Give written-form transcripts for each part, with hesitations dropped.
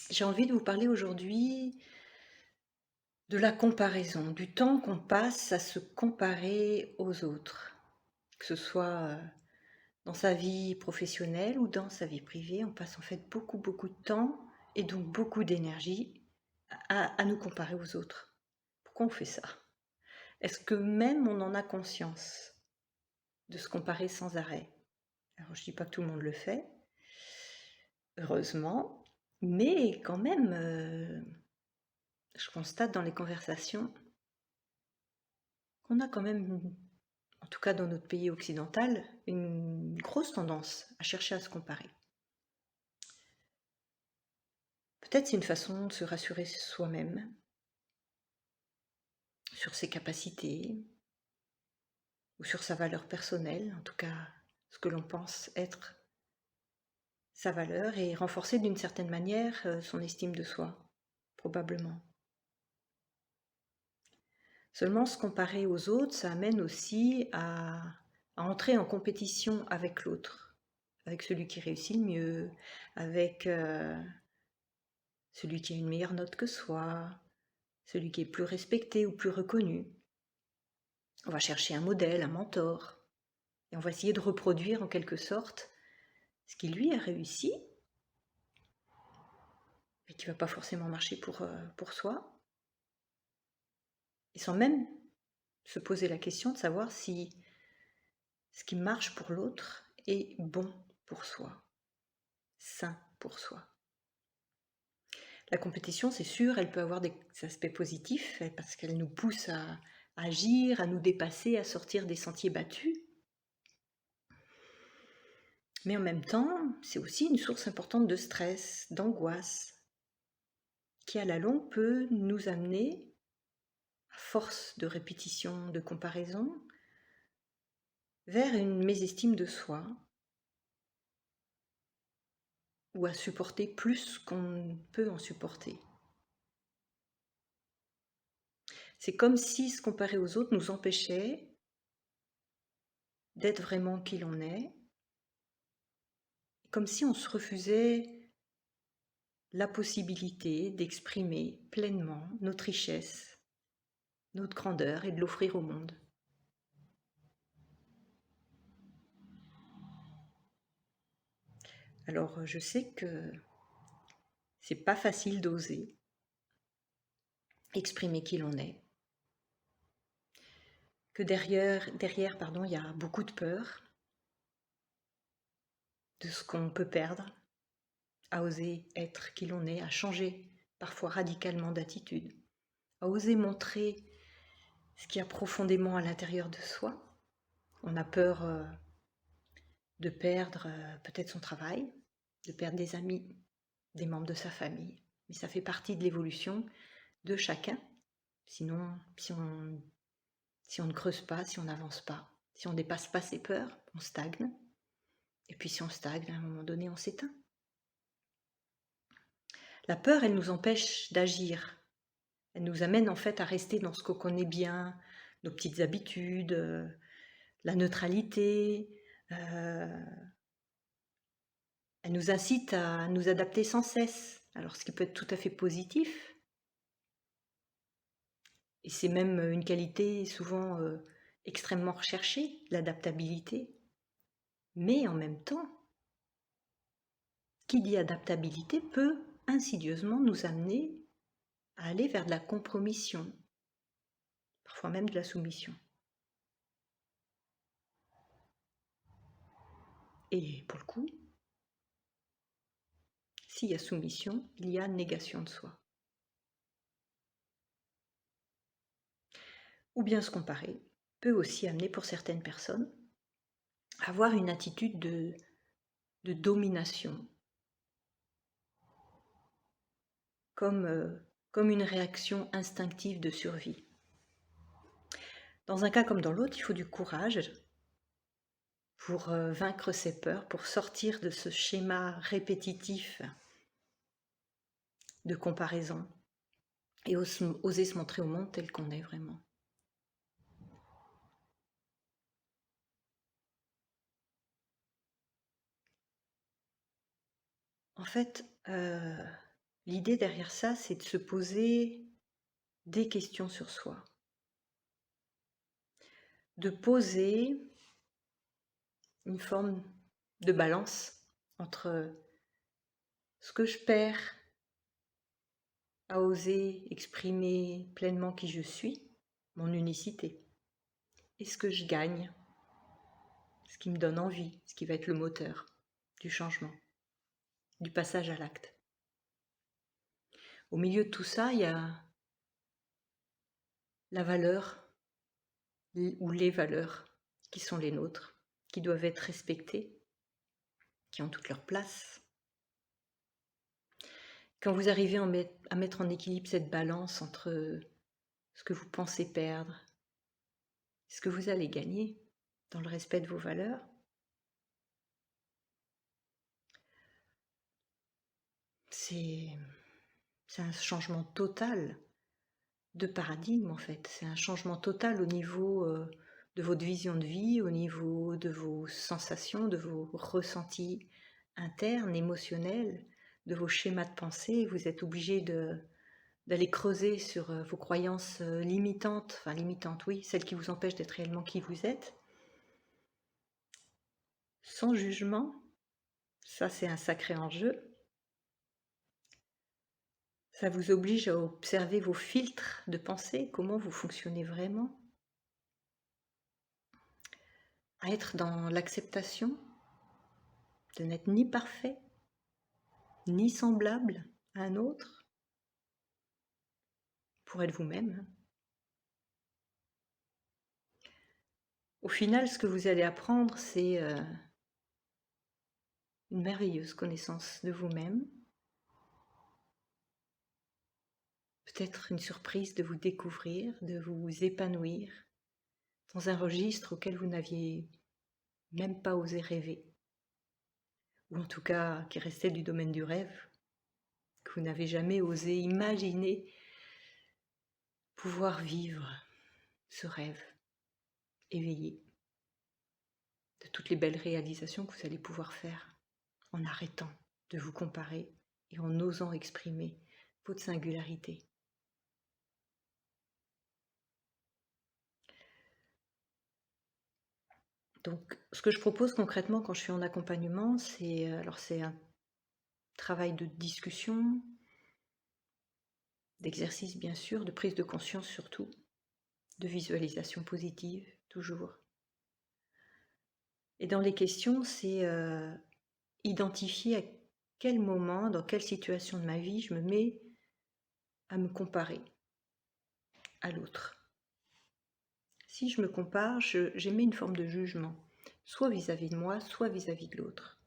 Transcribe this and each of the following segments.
J'ai envie de vous parler aujourd'hui de la comparaison, du temps qu'on passe à se comparer aux autres. Que ce soit dans sa vie professionnelle ou dans sa vie privée, on passe en fait beaucoup de temps et donc beaucoup d'énergie à nous comparer aux autres. Pourquoi on fait ça? Est-ce que même on en a conscience de se comparer sans arrêt? Alors je dis pas que tout le monde le fait, heureusement, mais quand même, je constate dans les conversations qu'on a quand même, en tout cas dans notre pays occidental, une grosse tendance à chercher à se comparer. Peut-être c'est une façon de se rassurer soi-même sur ses capacités ou sur sa valeur personnelle, en tout cas ce que l'on pense être sa valeur, et renforcer d'une certaine manière son estime de soi, probablement. Seulement, se comparer aux autres, ça amène aussi à entrer en compétition avec l'autre, avec celui qui réussit le mieux, avec celui qui a une meilleure note que soi, celui qui est plus respecté ou plus reconnu. On va chercher un modèle, un mentor, et on va essayer de reproduire en quelque sorte ce qui lui a réussi, et qui ne va pas forcément marcher pour soi, et sans même se poser la question de savoir si ce qui marche pour l'autre est bon pour soi, sain pour soi. La compétition, c'est sûr, elle peut avoir des aspects positifs parce qu'elle nous pousse à agir, à nous dépasser, à sortir des sentiers battus. Mais en même temps, c'est aussi une source importante de stress, d'angoisse, qui à la longue peut nous amener, à force de répétition, de comparaison, vers une mésestime de soi, ou à supporter plus qu'on peut en supporter. C'est comme si se comparer aux autres nous empêchait d'être vraiment qui l'on est, comme si on se refusait la possibilité d'exprimer pleinement notre richesse, notre grandeur et de l'offrir au monde. Alors je sais que c'est pas facile d'oser exprimer qui l'on est, que derrière pardon, il y a beaucoup de peur de ce qu'on peut perdre, à oser être qui l'on est, à changer parfois radicalement d'attitude, à oser montrer ce qu'il y a profondément à l'intérieur de soi. On a peur de perdre peut-être son travail, de perdre des amis, des membres de sa famille. Mais ça fait partie de l'évolution de chacun. Sinon, si on ne creuse pas, si on n'avance pas, si on ne dépasse pas ses peurs, on stagne. Et puis si on stagne, à un moment donné, on s'éteint. La peur, elle nous empêche d'agir. Elle nous amène en fait à rester dans ce qu'on connaît bien, nos petites habitudes, la neutralité. Elle nous incite à nous adapter sans cesse. Alors ce qui peut être tout à fait positif, et c'est même une qualité souvent extrêmement recherchée, l'adaptabilité. Mais en même temps, qui dit adaptabilité peut insidieusement nous amener à aller vers de la compromission, parfois même de la soumission. Et pour le coup, s'il y a soumission, il y a négation de soi. Ou bien se comparer peut aussi amener pour certaines personnes à avoir une attitude de domination, comme une réaction instinctive de survie. Dans un cas comme dans l'autre, il faut du courage pour vaincre ses peurs, pour sortir de ce schéma répétitif de comparaison et oser se montrer au monde tel qu'on est vraiment. En fait, L'idée derrière ça, c'est de se poser des questions sur soi, de poser une forme de balance entre ce que je perds à oser exprimer pleinement qui je suis, mon unicité, et ce que je gagne, ce qui me donne envie, ce qui va être le moteur du changement, du passage à l'acte. Au milieu de tout ça, il y a la valeur ou les valeurs qui sont les nôtres, qui doivent être respectées, qui ont toute leur place. Quand vous arrivez à mettre en équilibre cette balance entre ce que vous pensez perdre, ce que vous allez gagner dans le respect de vos valeurs, c'est un changement total de paradigme en fait. C'est un changement total au niveau de votre vision de vie, au niveau de vos sensations, de vos ressentis internes, émotionnels, de vos schémas de pensée. Vous êtes obligé d'aller creuser sur vos croyances limitantes, oui, celles qui vous empêchent d'être réellement qui vous êtes, sans jugement. Ça, c'est un sacré enjeu. Ça vous oblige à observer vos filtres de pensée, comment vous fonctionnez vraiment, à être dans l'acceptation de n'être ni parfait, ni semblable à un autre, pour être vous-même. Au final, ce que vous allez apprendre, c'est une merveilleuse connaissance de vous-même, peut-être une surprise de vous découvrir, de vous épanouir dans un registre auquel vous n'aviez même pas osé rêver, ou en tout cas qui restait du domaine du rêve, que vous n'avez jamais osé imaginer pouvoir vivre ce rêve éveillé, de toutes les belles réalisations que vous allez pouvoir faire en arrêtant de vous comparer et en osant exprimer votre singularité. Donc, ce que je propose concrètement quand je suis en accompagnement, c'est un travail de discussion, d'exercice bien sûr, de prise de conscience surtout, de visualisation positive toujours. Et dans les questions, c'est identifier à quel moment, dans quelle situation de ma vie, je me mets à me comparer à l'autre. Si je me compare, j'émets une forme de jugement, soit vis-à-vis de moi, soit vis-à-vis de l'autre.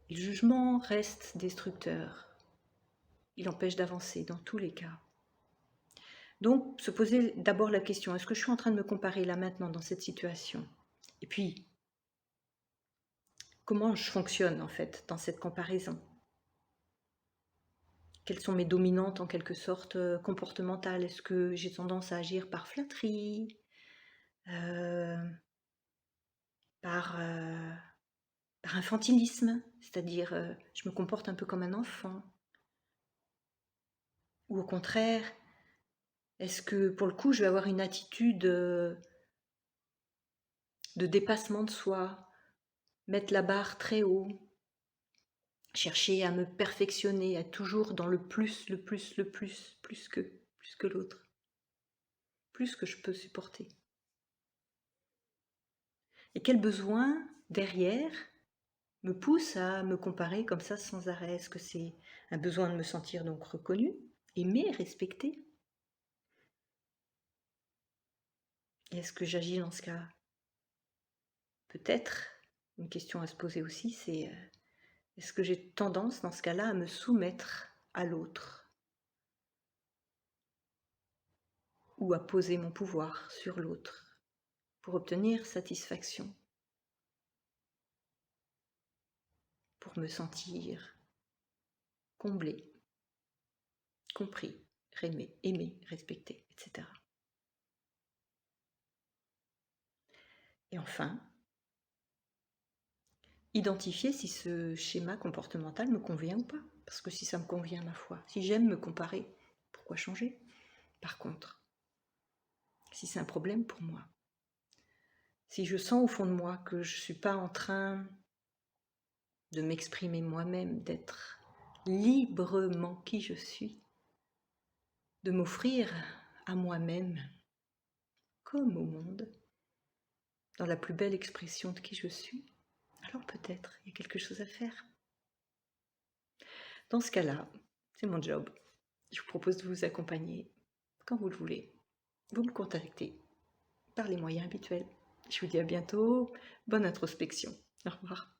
Le jugement reste destructeur. Il empêche d'avancer dans tous les cas. Donc, se poser d'abord la question, est-ce que je suis en train de me comparer là maintenant dans cette situation? Et puis, comment je fonctionne en fait dans cette comparaison? Quelles sont mes dominantes en quelque sorte comportementales? Est-ce que j'ai tendance à agir par flatterie, par infantilisme, c'est-à-dire je me comporte un peu comme un enfant? Ou au contraire, est-ce que pour le coup je vais avoir une attitude de dépassement de soi, mettre la barre très haut, chercher à me perfectionner, à être toujours dans le plus, plus que l'autre, plus que je peux supporter? Et quel besoin derrière me pousse à me comparer comme ça sans arrêt? Est-ce que c'est un besoin de me sentir donc reconnue, aimée, respectée? Et est-ce que j'agis dans ce cas? Peut-être, une question à se poser aussi, c'est est-ce que j'ai tendance dans ce cas-là à me soumettre à l'autre ou à poser mon pouvoir sur l'autre pour obtenir satisfaction, pour me sentir comblé, compris, aimé, respecté, etc. Et enfin, identifier si ce schéma comportemental me convient ou pas. Parce que si ça me convient, ma foi, si j'aime me comparer, pourquoi changer? Par contre, si c'est un problème pour moi, si je sens au fond de moi que je ne suis pas en train de m'exprimer moi-même, d'être librement qui je suis, de m'offrir à moi-même comme au monde, dans la plus belle expression de qui je suis, alors peut-être il y a quelque chose à faire. Dans ce cas-là, c'est mon job. Je vous propose de vous accompagner quand vous le voulez. Vous me contactez par les moyens habituels. Je vous dis à bientôt. Bonne introspection. Au revoir.